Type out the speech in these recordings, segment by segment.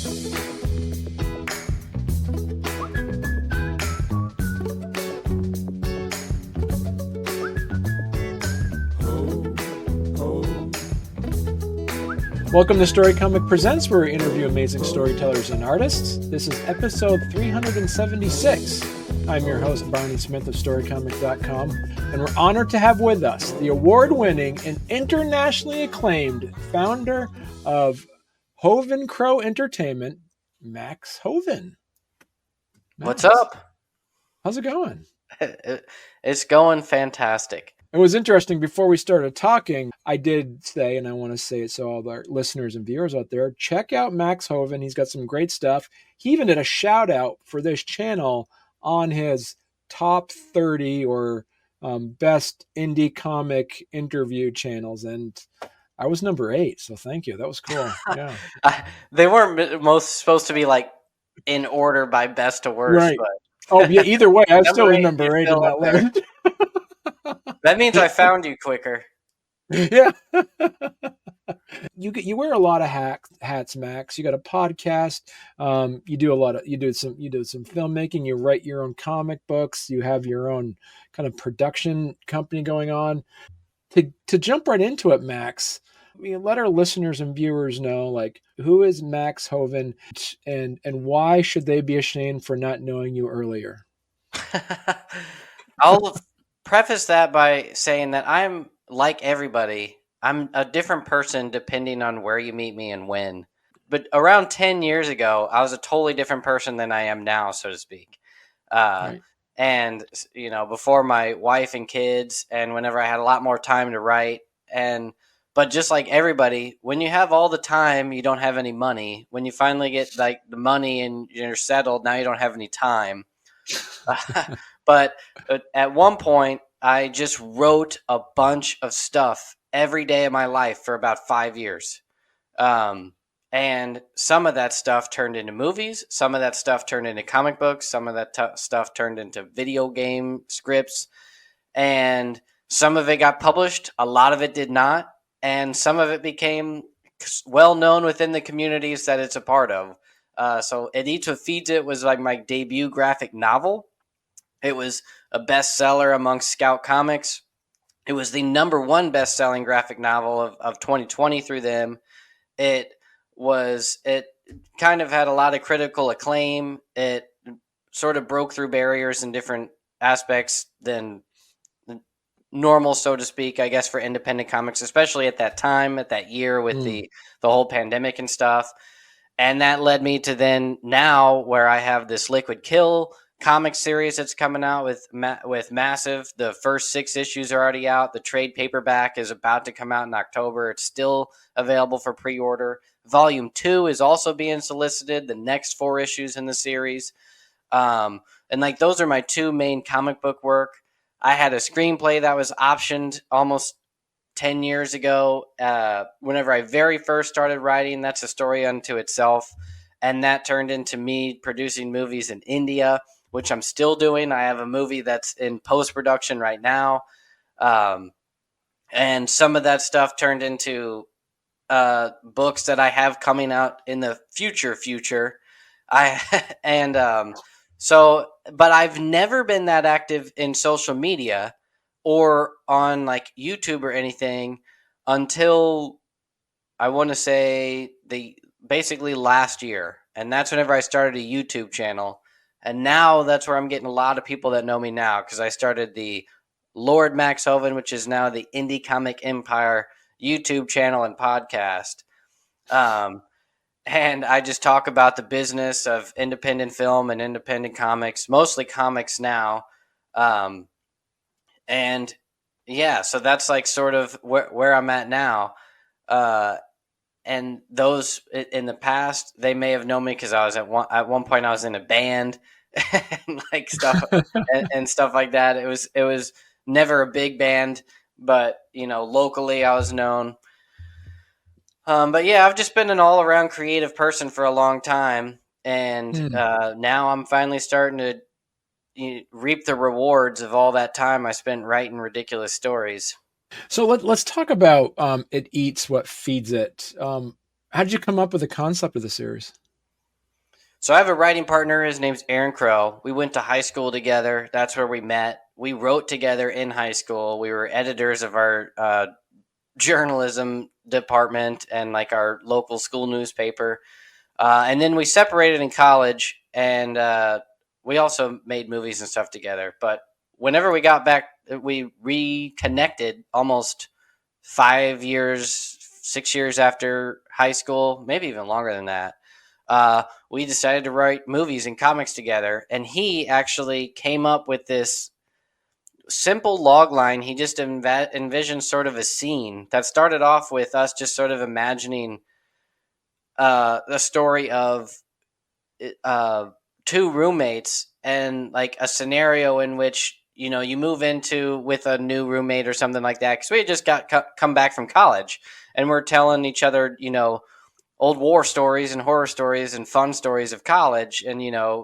Welcome to Storycomic Presents, where we interview amazing storytellers and artists. This is episode 376. I'm your host, Barney Smith of Storycomic.com, and we're honored to have with us the award-winning and internationally acclaimed founder of Hoven Crow Entertainment, Max Hoven. Max, what's up? How's it going? It's going fantastic. It was interesting. Before we started talking, I did say, and I want to say it so all our listeners and viewers out there, check out Max Hoven. He's got some great stuff. He even did a shout out for this channel on his top 30 or best indie comic interview channels. And I was number 8. So thank you. That was cool. Yeah. They weren't most supposed to be like in order by best to worst. Right. But... Oh, yeah. Either way, I was still in number 8 in that list. That means I found you quicker. Yeah. You wear a lot of hats, Max. You got a podcast. You do some filmmaking. You write your own comic books. You have your own kind of production company going on. To jump right into it, Max, let our listeners and viewers know, like, who is Max Hoven and why should they be ashamed for not knowing you earlier? I'll preface that by saying that I'm like everybody. I'm a different person depending on where you meet me and when. But around 10 years ago, I was a totally different person than I am now, so to speak. Right. And, before my wife and kids, and whenever I had a lot more time to write. But just like everybody, when you have all the time, you don't have any money. When you finally get like the money and you're settled, now you don't have any time. But at one point, I just wrote a bunch of stuff every day of my life for about 5 years. And some of that stuff turned into movies. Some of that stuff turned into comic books. Some of that stuff turned into video game scripts. And some of it got published. A lot of it did not. And some of it became well known within the communities that it's a part of. So It Eats What Feeds It was like my debut graphic novel. It was a bestseller amongst Scout Comics. It was the number 1 best-selling graphic novel of 2020 through them. It kind of had a lot of critical acclaim. It sort of broke through barriers in different aspects than normal, so to speak, I guess, for independent comics, especially at that time, at that year with the whole pandemic and stuff. And that led me to then now where I have this Liquid Kill comic series that's coming out with Massive. The first 6 issues are already out. The trade paperback is about to come out in October. It's still available for pre-order. Volume 2 is also being solicited, the next 4 issues in the series. And like those are my 2 main comic book work. I had a screenplay that was optioned almost 10 years ago. Whenever I very first started writing, that's a story unto itself. And that turned into me producing movies in India, which I'm still doing. I have a movie that's in post-production right now. And some of that stuff turned into books that I have coming out in the future. But I've never been that active in social media or on like YouTube or anything until I want to say basically last year. And that's whenever I started a YouTube channel. And now that's where I'm getting a lot of people that know me now, because I started the Lord Max Hoven, which is now the Indie Comic Empire YouTube channel and podcast. And I just talk about the business of independent film and independent comics, mostly comics now. And yeah, so that's like sort of where I'm at now. And those in the past, they may have known me because I was at one point I was in a band and like stuff and stuff like that. It was never a big band, but locally I was known. But yeah, I've just been an all around creative person for a long time, and now I'm finally starting to reap the rewards of all that time I spent writing ridiculous stories. So let's talk about It Eats What Feeds It. How did you come up with the concept of the series? So I have a writing partner. His name's Aaron Crow. We went to high school together. That's where we met. We wrote together in high school. We were editors of our journalism department and like our local school newspaper. And then we separated in college, and we also made movies and stuff together. But whenever we got back, we reconnected almost 5 years, 6 years after high school, maybe even longer than that. We decided to write movies and comics together, and he actually came up with this simple log line. He just envisioned sort of a scene that started off with us just sort of imagining the story of two roommates and like a scenario in which you move into with a new roommate or something like that, because we had just come back from college and we're telling each other old war stories and horror stories and fun stories of college and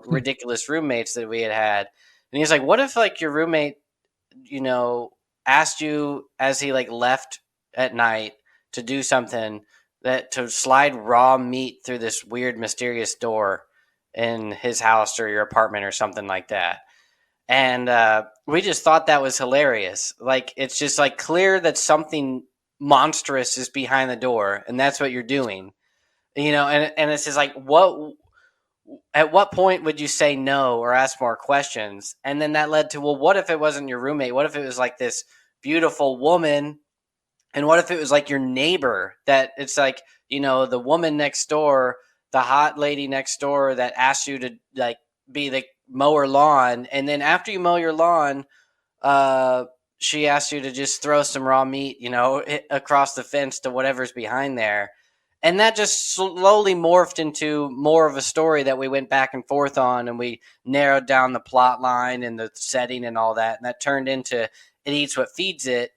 ridiculous roommates that we had. And he's like, what if like your roommate asked you as he like left at night to do something, that to slide raw meat through this weird mysterious door in his house or your apartment or something like that. And we just thought that was hilarious. Like, it's just like clear that something monstrous is behind the door and that's what you're doing, and it's just like, at what point would you say no or ask more questions? And then that led to, well, what if it wasn't your roommate? What if it was like this beautiful woman? And what if it was like your neighbor, that it's like, the woman next door, the hot lady next door that asked you to like be the mower lawn. And then after you mow your lawn, she asked you to just throw some raw meat, across the fence to whatever's behind there. And that just slowly morphed into more of a story that we went back and forth on, and we narrowed down the plot line and the setting and all that. And that turned into It Eats What Feeds It.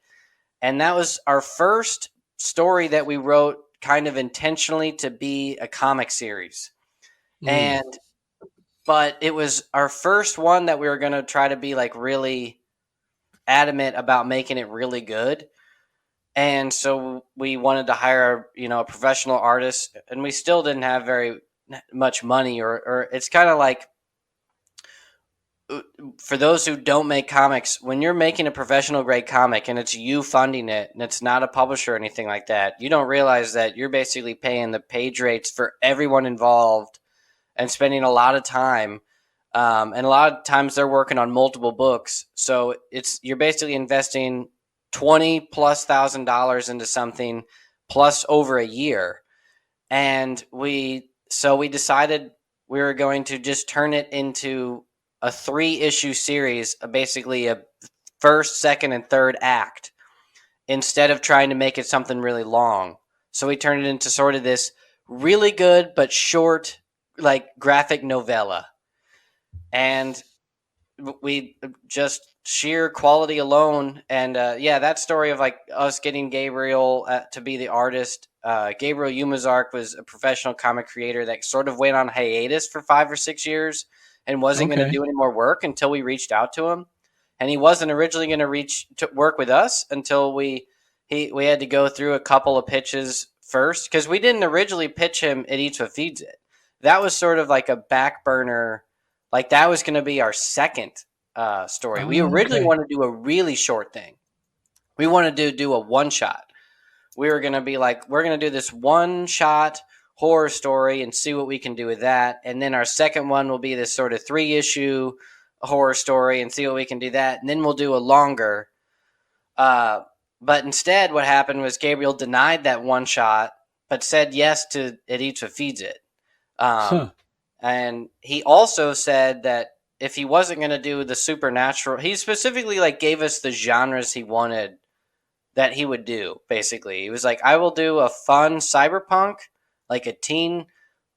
And that was our first story that we wrote kind of intentionally to be a comic series. But it was our first one that we were going to try to be like really adamant about making it really good. And so we wanted to hire, a professional artist, and we still didn't have very much money, or it's kind of like, for those who don't make comics, when you're making a professional grade comic and it's you funding it and it's not a publisher or anything like that, you don't realize that you're basically paying the page rates for everyone involved and spending a lot of time. And a lot of times they're working on multiple books. So you're basically investing $20,000+ into something plus over a year. And we decided we were going to just turn it into a 3-issue series, basically a first, second, and third act, instead of trying to make it something really long. So we turned it into sort of this really good but short, like, graphic novella. And we just sheer quality alone. And that story of like us getting Gabriel to be the artist. Gabriel Umazark was a professional comic creator that sort of went on hiatus for 5 or 6 years and wasn't going to do any more work until we reached out to him. And he wasn't originally going to work with us until we had to go through a couple of pitches first, because we didn't originally pitch him It Eats What Feeds It. That was sort of like a back burner. Like, that was going to be our second story. We originally wanted to do a really short thing. We wanted to do a one-shot. We were going to be like, we're going to do this one-shot horror story and see what we can do with that. And then our second one will be this sort of 3-issue horror story and see what we can do that. And then we'll do a longer. But instead, what happened was Gabriel denied that one-shot, but said yes to It Eats What Feeds It. And he also said that if he wasn't going to do the supernatural, he specifically like gave us the genres he wanted that he would do. Basically, he was like, I will do a fun cyberpunk, like a teen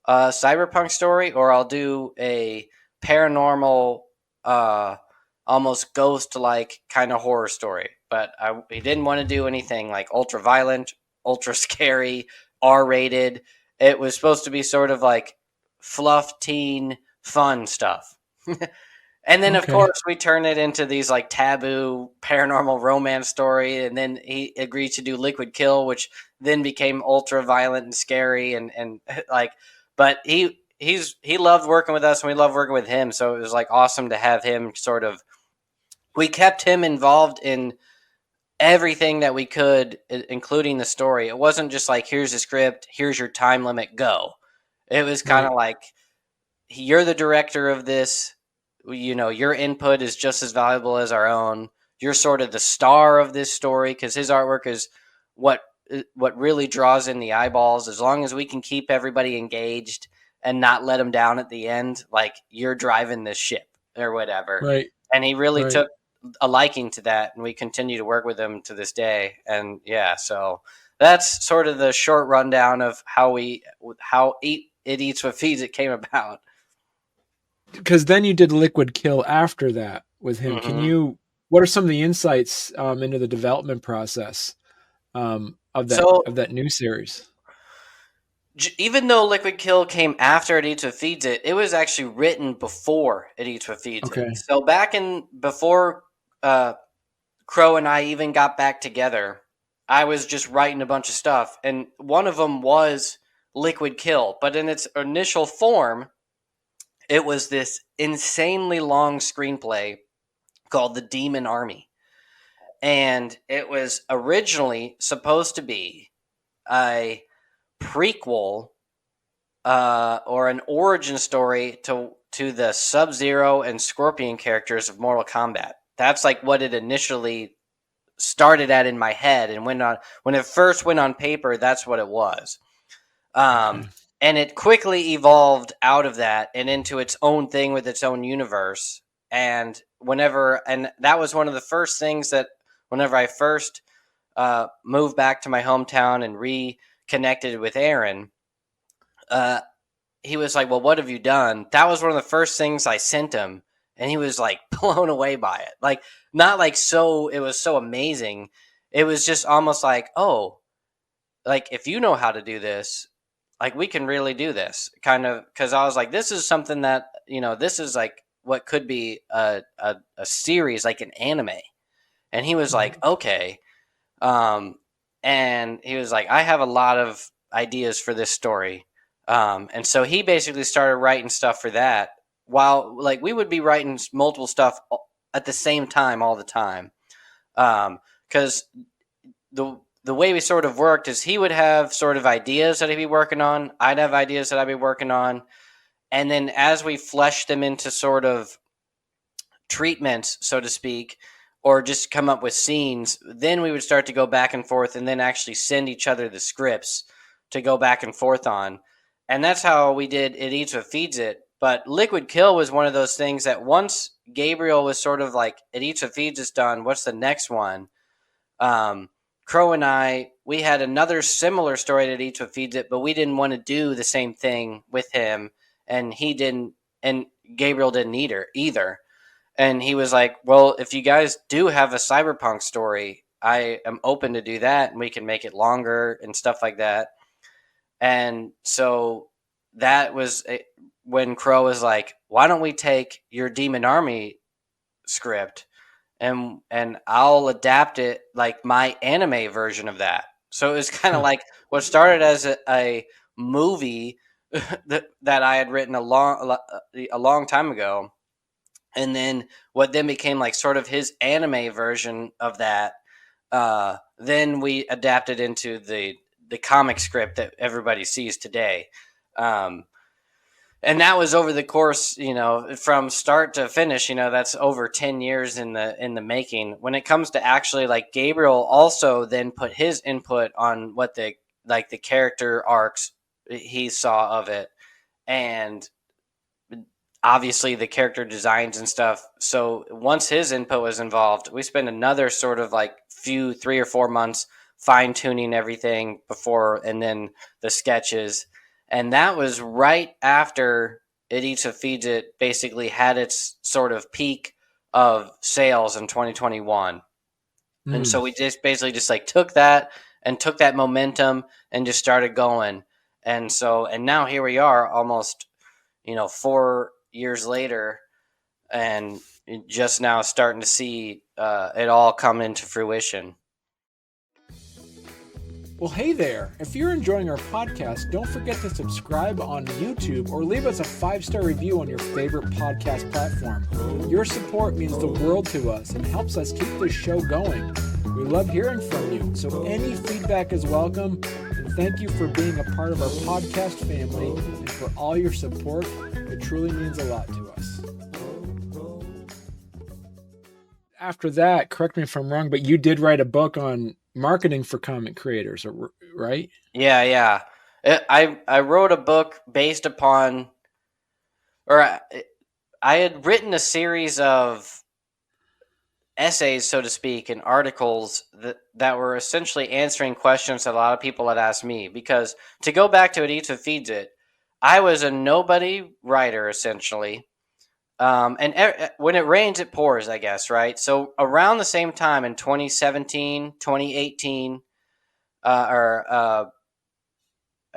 cyberpunk story, or I'll do a paranormal, almost ghost-like kind of horror story. But he didn't want to do anything like ultra violent, ultra scary, R-rated. It was supposed to be sort of like fluff teen fun stuff. And then of course we turn it into these like taboo paranormal romance story, and then he agreed to do Liquid Kill, which then became ultra violent and scary and like, but he he loved working with us and we loved working with him. So it was like awesome to have him sort of, we kept him involved in everything that we could, including the story. It wasn't just like, here's the script, here's your time limit, go. It was kind of Right. like, you're the director of this. You know, your input is just as valuable as our own. You're sort of the star of this story because his artwork is what what really draws in the eyeballs. As long as we can keep everybody engaged and not let them down at the end, like you're driving this ship or whatever. Right. And he really Right. took a liking to that, and we continue to work with him to this day. And yeah, so that's sort of the short rundown of how it eats what feeds it came about. Because then you did Liquid Kill after that with him. Mm-hmm. What are some of the insights into the development process So of that new series? even though Liquid Kill came after It Eats What Feeds It, it was actually written before It Eats What Feeds It. Okay. So back in before uh, Crow and I even got back together, I was just writing a bunch of stuff, and one of them was Liquid Kill. But in its initial form, it was this insanely long screenplay called The Demon Army, and it was originally supposed to be a prequel or an origin story to the Sub-Zero and Scorpion characters of Mortal Kombat. That's like what it initially started at in my head, and when it first went on paper. That's what it was, Okay. and it quickly evolved out of that and into its own thing with its own universe. And that was one of the first things that whenever I first moved back to my hometown and reconnected with Aaron, uh, he was like, "Well, what have you done?" That was one of the first things I sent him, and he was like blown away by it. Like, not like so, it was so amazing. It was just almost like, oh, like if you know how to do this, like we can really do this kind of. Because I was like, this is something that this is like what could be a series, like an anime. And he was like, Mhm. okay. Um, and he was like, I have a lot of ideas for this story. And so he basically started writing stuff for that while like we would be writing multiple stuff at the same time all the time. Because the way we sort of worked is he would have sort of ideas that he'd be working on. I'd have ideas that I'd be working on. And then as we fleshed them into sort of treatments, so to speak, or just come up with scenes, then we would start to go back and forth and then actually send each other the scripts to go back and forth on. And that's how we did It Eats What Feeds It. But Liquid Kill was one of those things that once Gabriel was sort of like, It Eats What Feeds It's done, what's the next one? Crow and I, we had another similar story that Eats What Feeds It, but we didn't want to do the same thing with him. And he didn't, and Gabriel didn't either. And he was like, well, if you guys do have a cyberpunk story, I am open to do that and we can make it longer and stuff like that. And so that was when Crow was like, why don't we take your Demon Army script and I'll adapt it like my anime version of that. So it was kind of like what started as a movie that I had written a long time ago, and then what then became like sort of his anime version of that. Then we adapted into the comic script that everybody sees today. Um, and that was over the course, from start to finish. That's over 10 years in the making. When it comes to actually, like, Gabriel also then put his input on what the character arcs he saw of it, and obviously the character designs and stuff. So once his input was involved, we spent another sort of like 3 or 4 months fine tuning everything before, and then the sketches. And that was right after It Eats What Feeds It basically had its sort of peak of sales in 2021. And Mm. so we just basically just like took that momentum and just started going. And now here we are almost 4 years later, and just now starting to see it all come into fruition. Well, hey there. If you're enjoying our podcast, don't forget to subscribe on YouTube or leave us a 5-star review on your favorite podcast platform. Your support means the world to us and helps us keep this show going. We love hearing from you, so any feedback is welcome. And thank you for being a part of our podcast family and for all your support. It truly means a lot to us. After that, correct me if I'm wrong, but you did write a book on marketing for comic creators, right? Yeah. I wrote a book based upon, or I had written a series of essays, so to speak, and articles that were essentially answering questions that a lot of people had asked me. Because to go back to It Eats What Feeds It, I was a nobody writer, essentially. When it rains, it pours, I guess, right? So around the same time in 2017, 2018, I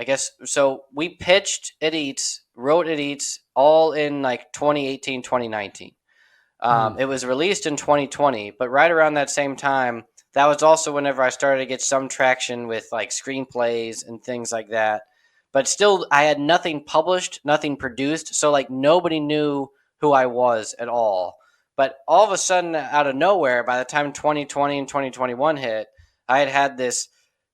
guess, so we pitched It Eats, wrote It Eats, all in like 2018, 2019. It was released in 2020, but right around that same time, that was also whenever I started to get some traction with like screenplays and things like that. But still, I had nothing published, nothing produced. So like nobody knew who I was at all. But all of a sudden, out of nowhere, by the time 2020 and 2021 hit, I had this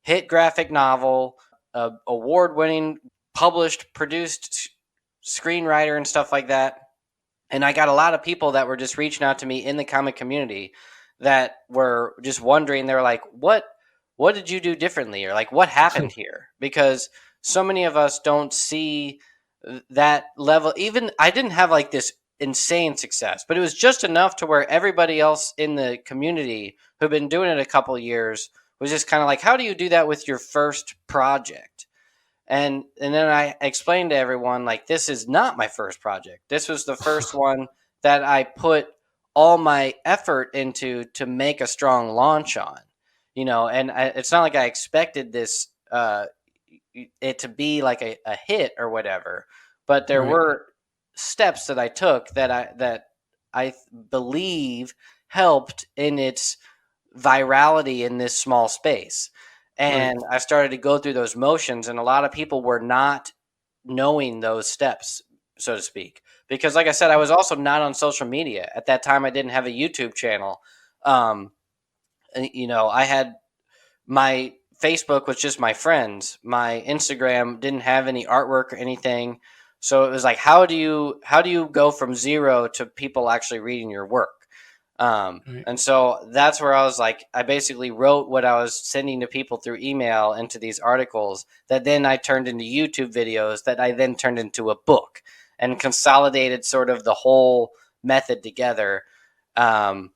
hit graphic novel, award-winning, published, produced screenwriter and stuff like that. And I got a lot of people that were just reaching out to me in the comic community that were just wondering. They were like, what did you do differently? Or like, what happened here? Because so many of us don't see that level. Even I didn't have like this insane success, but it was just enough to where everybody else in the community who'd been doing it a couple of years was just kind of like, how do you do that with your first project? And then I explained to everyone, like, this is not my first project. This was the first one that I put all my effort into to make a strong launch on, and it's not like I expected this, it to be like a hit or whatever, but there were steps that I took that I believe helped in its virality in this small space. And I started to go through those motions, and a lot of people were not knowing those steps, so to speak. Because like I said, I was also not on social media. At that time, I didn't have a YouTube channel. I had my Facebook was just my friends. My Instagram didn't have any artwork or anything. So it was like, how do you go from zero to people actually reading your work? And so that's where I was like, I basically wrote what I was sending to people through email into these articles that then I turned into YouTube videos that I then turned into a book and consolidated sort of the whole method together. And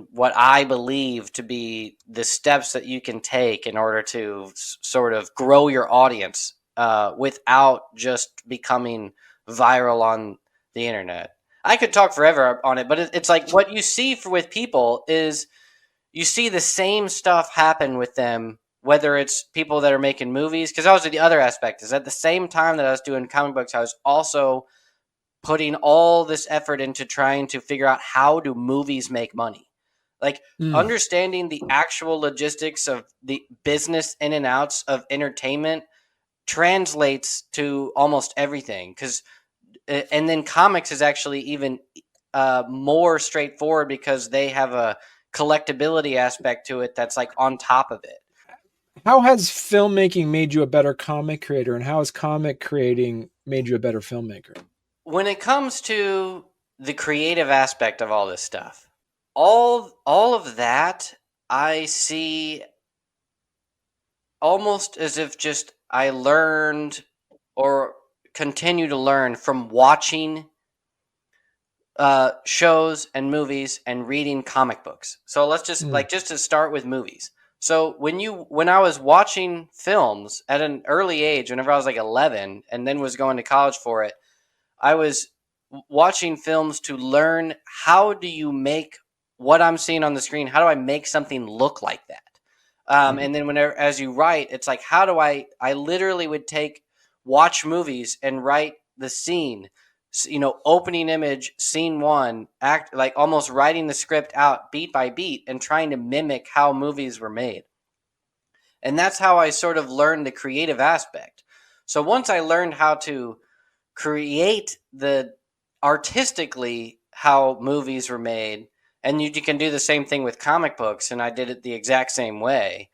what I believe to be the steps that you can take in order to sort of grow your audience without just becoming viral on the internet. I could talk forever on it, but it's like what you see with people is you see the same stuff happen with them, whether it's people that are making movies. Because that was the other aspect, is at the same time that I was doing comic books, I was also putting all this effort into trying to figure out how do movies make money. Like understanding the actual logistics of the business in and outs of entertainment translates to almost everything. And then comics is actually even more straightforward because they have a collectability aspect to it that's like on top of it. How has filmmaking made you a better comic creator, and how has comic creating made you a better filmmaker? When it comes to the creative aspect of all this stuff, all of that I see almost as if just I learned or continue to learn from watching shows and movies and reading comic books. So let's just just to start with movies. So when I was watching films at an early age, whenever I was like 11 and then was going to college for it, I was watching films to learn how do you make what I'm seeing on the screen, how do I make something look like that? And then whenever, as you write, it's like, how do I literally would watch movies and write the scene, opening image, scene one, act like almost writing the script out beat by beat and trying to mimic how movies were made. And that's how I sort of learned the creative aspect. So once I learned how to create the artistically how movies were made, and you can do the same thing with comic books, and I did it the exact same way.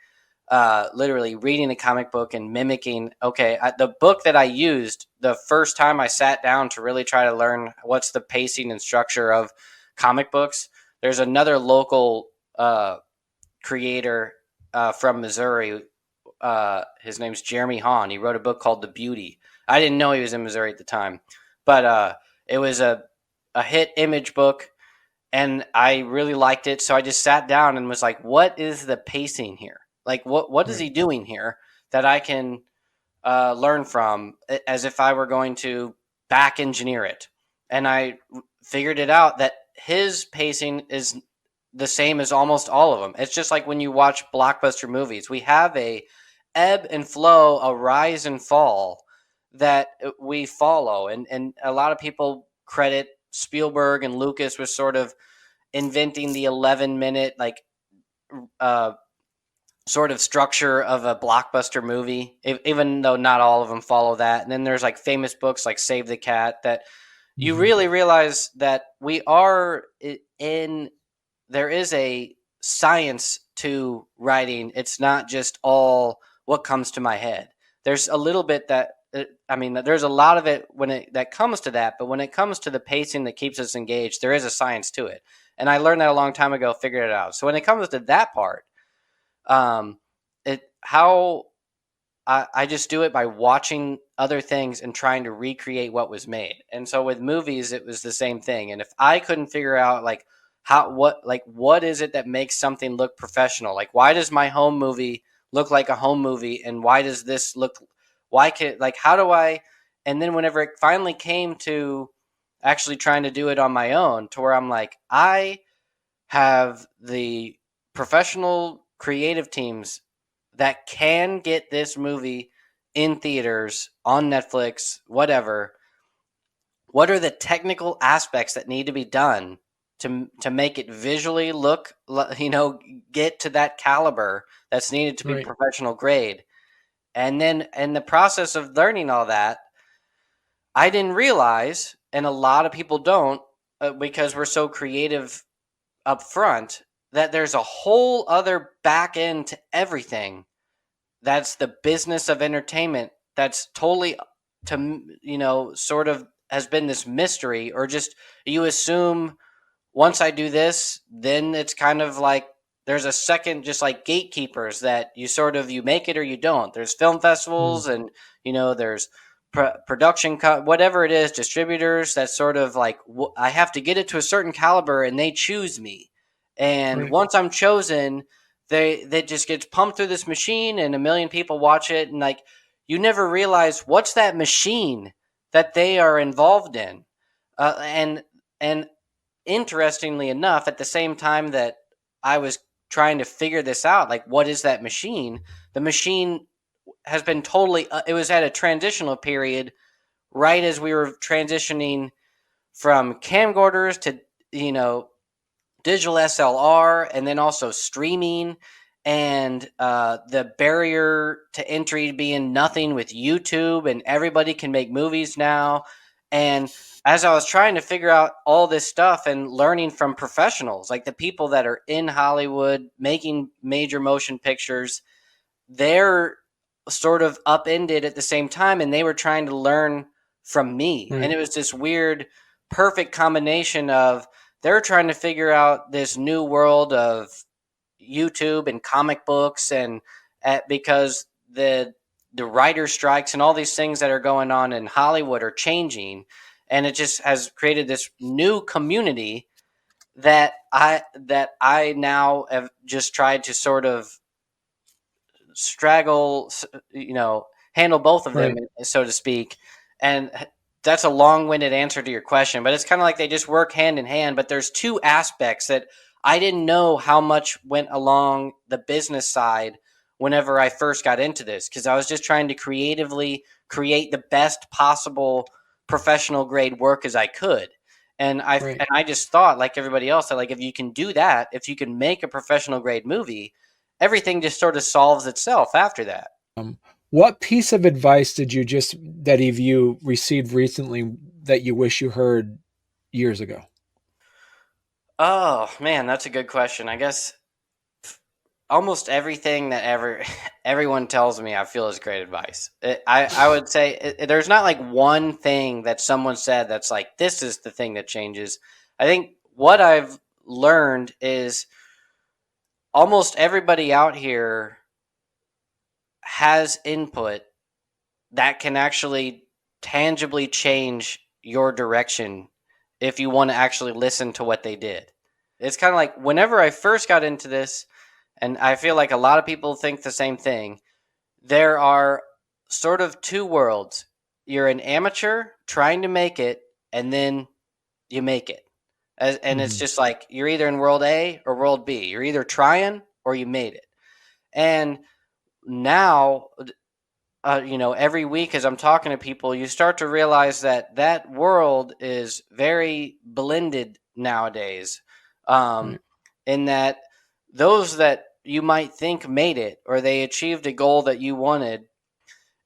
Literally reading the comic book and mimicking. Okay, the book that I used the first time I sat down to really try to learn what's the pacing and structure of comic books. There's another local creator from Missouri. His name's Jeremy Hahn. He wrote a book called The Beauty. I didn't know he was in Missouri at the time, but it was a hit Image book, and I really liked it. So I just sat down and was like, "What is the pacing here? Like, what is he doing here that I can learn from, as if I were going to back engineer it?" And I figured it out that his pacing is the same as almost all of them. It's just like when you watch blockbuster movies, we have a ebb and flow, a rise and fall that we follow, and a lot of people credit Spielberg and Lucas with sort of inventing the 11-minute like sort of structure of a blockbuster movie, even though not all of them follow that. And then there's like famous books like Save the Cat that you really realize that we are in, there is a science to writing. It's not just all what comes to my head. There's a little bit that, I mean, there's a lot of it that comes to that, but when it comes to the pacing that keeps us engaged, there is a science to it. And I learned that a long time ago, figured it out. So when it comes to that part, I just do it by watching other things and trying to recreate what was made. And so with movies, it was the same thing. And if I couldn't figure out like what is it that makes something look professional? Like, why does my home movie look like a home movie? And why does this look, how do I, and then whenever it finally came to actually trying to do it on my own, to where I'm like, I have the professional creative teams that can get this movie in theaters, on Netflix, whatever. What are the technical aspects that need to be done to make it visually look, get to that caliber that's needed to be professional grade? And then in the process of learning all that, I didn't realize, and a lot of people don't, because we're so creative up front, that there's a whole other back end to everything. That's the business of entertainment. That's totally, sort of has been this mystery, or just you assume once I do this, then it's kind of like there's a second, just like gatekeepers that you make it or you don't. There's film festivals and, there's production, whatever it is, distributors that sort of like, I have to get it to a certain caliber and they choose me. And once I'm chosen, they just gets pumped through this machine and a million people watch it. And like, you never realize what's that machine that they are involved in. And interestingly enough, at the same time that I was trying to figure this out, like, what is that machine? The machine has been totally, it was at a transitional period right as we were transitioning from camcorders to, digital SLR, and then also streaming, and the barrier to entry being nothing with YouTube, and everybody can make movies now. And as I was trying to figure out all this stuff and learning from professionals, like the people that are in Hollywood making major motion pictures, they're sort of upended at the same time, and they were trying to learn from me. And it was this weird, perfect combination of, they're trying to figure out this new world of YouTube and comic books, and because the writer strikes and all these things that are going on in Hollywood are changing, and it just has created this new community that I now have just tried to sort of straggle, handle both of them, so to speak. And that's a long-winded answer to your question, but it's kind of like they just work hand in hand. But there's two aspects that I didn't know how much went along the business side whenever I first got into this, because I was just trying to creatively create the best possible professional grade work as I could. And I just thought, like everybody else, that like, if you can do that, if you can make a professional grade movie, everything just sort of solves itself after that. What piece of advice did you just that you received recently that you wish you heard years ago? Oh man, that's a good question. I guess almost everything that everyone tells me I feel is great advice. I would say there's not like one thing that someone said that's like this is the thing that changes. I think what I've learned is almost everybody out here has input that can actually tangibly change your direction if you want to actually listen to what they did. It's kind of like whenever I first got into this, and I feel like a lot of people think the same thing, there are sort of two worlds. You're an amateur trying to make it, and then you make it. And it's Mm-hmm. just like you're either in world A or world B. You're either trying or you made it. And now, every week as I'm talking to people, you start to realize that that world is very blended nowadays. Um, Right. in that those that you might think made it or they achieved a goal that you wanted.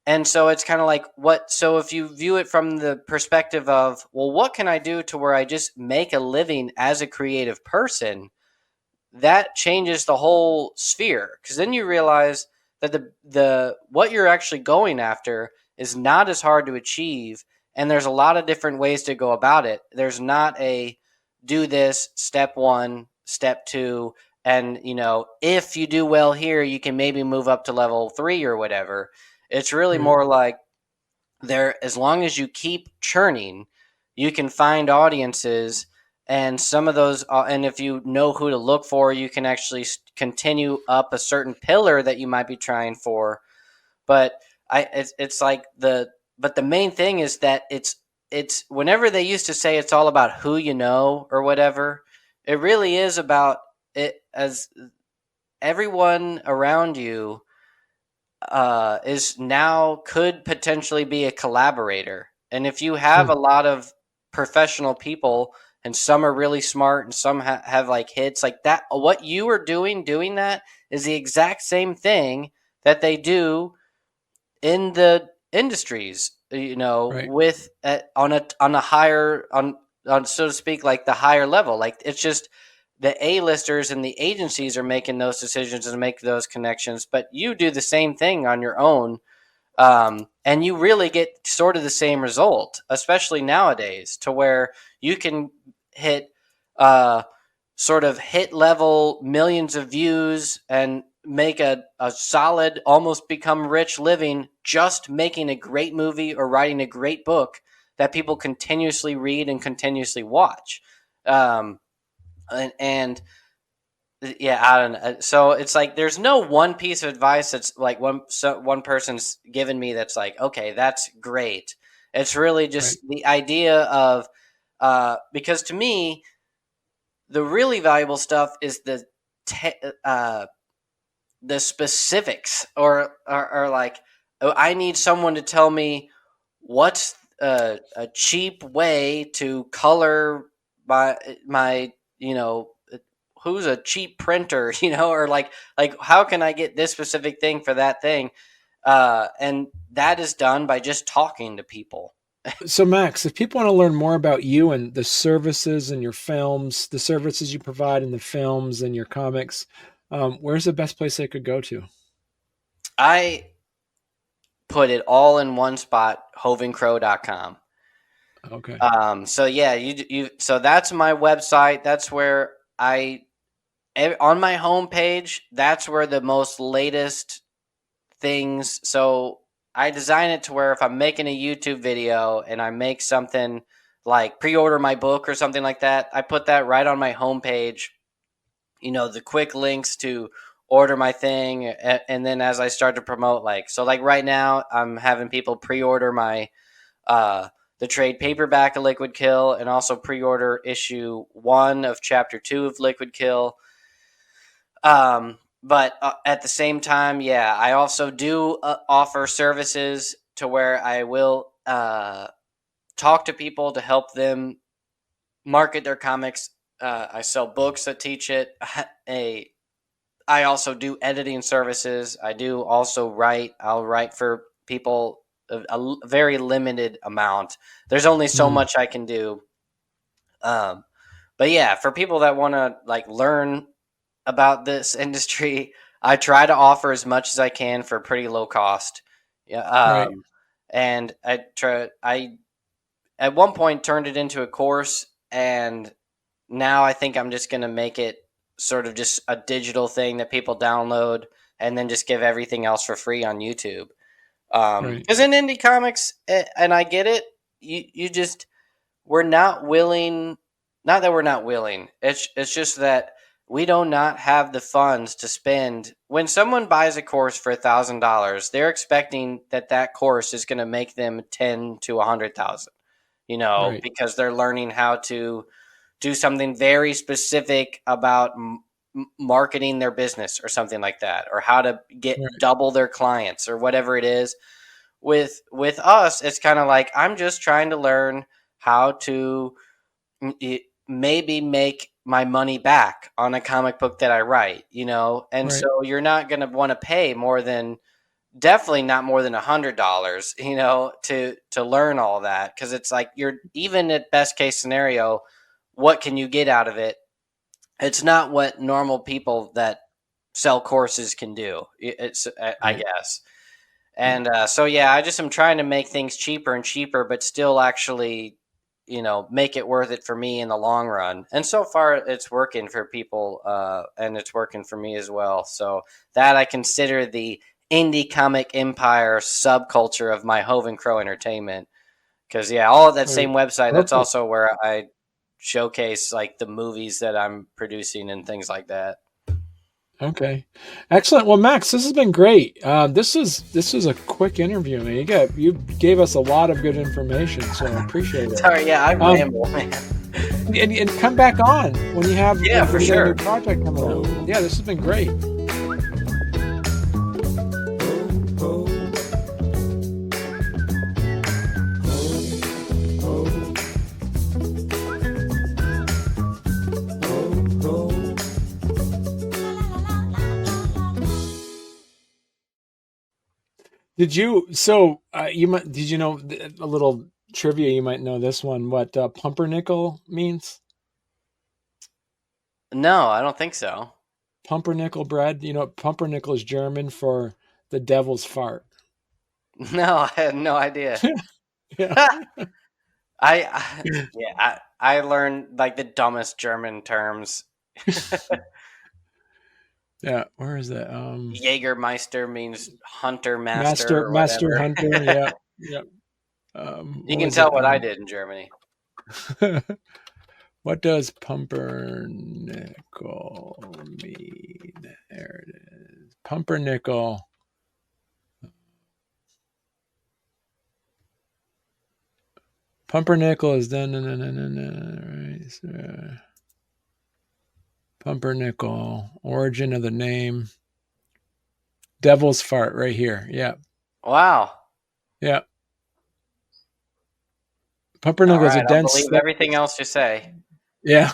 And so it's kind of like so if you view it from the perspective of, well, what can I do to where I just make a living as a creative person? That changes the whole sphere because then you realize that the what you're actually going after is not as hard to achieve, and there's a lot of different ways to go about it. There's not a do this step 1, step 2, and if you do well here you can maybe move up to level 3 or whatever. It's really Right. more like there, as long as you keep churning, you can find audiences, and some of those and if you know who to look for, you can actually continue up a certain pillar that you might be trying for. But it's like the main thing is that it's whenever they used to say it's all about who you know or whatever, it really is about it as everyone around you is now could potentially be a collaborator. And if you have Hmm. a lot of professional people and some are really smart and some have like hits like that, what you are doing that is the exact same thing that they do in the industries, Right. with on a higher on so to speak, like the higher level. Like it's just the A-listers and the agencies are making those decisions and make those connections, but you do the same thing on your own. And you really get sort of the same result, especially nowadays, to where you can hit uh, sort of hit level millions of views and make a solid, almost become rich living just making a great movie or writing a great book that people continuously read and continuously watch. Um, and yeah, I don't know. So it's like there's no one piece of advice that's like one person's given me that's like, okay, that's great. It's really Right. just the idea of because to me the really valuable stuff is te- uh, the specifics, or like, oh, I need someone to tell me what's a cheap way to color my who's a cheap printer, or like how can I get this specific thing for that thing, and that is done by just talking to people. So, Max, if people want to learn more about you and the services and your films, the services you provide in the films and your comics, where's the best place they could go to? I put it all in one spot, hovencrow.com. Okay. So yeah, so that's my website. That's where on my homepage, that's where the most latest things. So I design it to where if I'm making a YouTube video and I make something like pre-order my book or something like that, I put that right on my homepage. The quick links to order my thing, and then as I start to promote, like right now, I'm having people pre-order my uh, the trade paperback of Liquid Kill, and also pre-order issue 1 of chapter 2 of Liquid Kill. But at the same time, yeah, I also do offer services to where I will talk to people to help them market their comics. I sell books that teach it. A I also do editing services. I do also write. I'll write for people a very limited amount. There's only so Mm, much I can do. Um, but yeah, for people that want to like learn about this industry, I try to offer as much as I can for pretty low cost. Yeah, right. and I at one point turned it into a course, and now I think I'm just going to make it sort of just a digital thing that people download and then just give everything else for free on YouTube. Right. Because in indie comics, and I get it, you just we're not willing. Not that we're not willing. It's just that we do not have the funds to spend. When someone buys a course for $1,000, they're expecting that that course is going to make them 10 to 100,000. You know, Right. because they're learning how to do something very specific about marketing their business or something like that, or how to get Right. double their clients or whatever it is. With us, it's kind of like I'm just trying to learn how to maybe make my money back on a comic book that I write, you know. And Right. so you're not going to want to pay more than, definitely not more than $100, you know, to learn all that, because it's like you're, even at best case scenario, what can you get out of it? It's not what normal people that sell courses can do. It's I Right. guess. Yeah. And so yeah, I just am trying to make things cheaper and cheaper, but still actually, you know, make it worth it for me in the long run. And so far, it's working for people, and it's working for me as well. So that I consider the indie comic empire subculture of my Hoven Crow Entertainment. Because yeah, all of that Right. same website. That's Perfect. also where I showcase like the movies that I'm producing and things like that. Okay. Excellent. Well, Max, this has been great. This is a quick interview, man. You gave us a lot of good information, so I appreciate it. Sorry, yeah, I Um, ramble, man. and come back on when you have Yeah, for when you got a new sure. project coming out. Yeah, this has been great. Did you? So you might? Did you know a little trivia? You might know this one. What pumpernickel means? No, I don't think so. Pumpernickel bread. You know, pumpernickel is German for the devil's fart. No, I had no idea. Yeah. Yeah, I learned like the dumbest German terms. Yeah. Where is that? Jägermeister means hunter master Master or Master whatever. Hunter. Yeah. Yeah. You What can was tell it? what I did in Germany. What does pumpernickel mean? There it is. Pumpernickel. Pumpernickel is done. Right, so, pumpernickel. Origin of the name. Devil's fart right here. Yeah. Wow. Yeah. All Pumpernickel is a right, I'll dense. believe everything else you say. Yeah.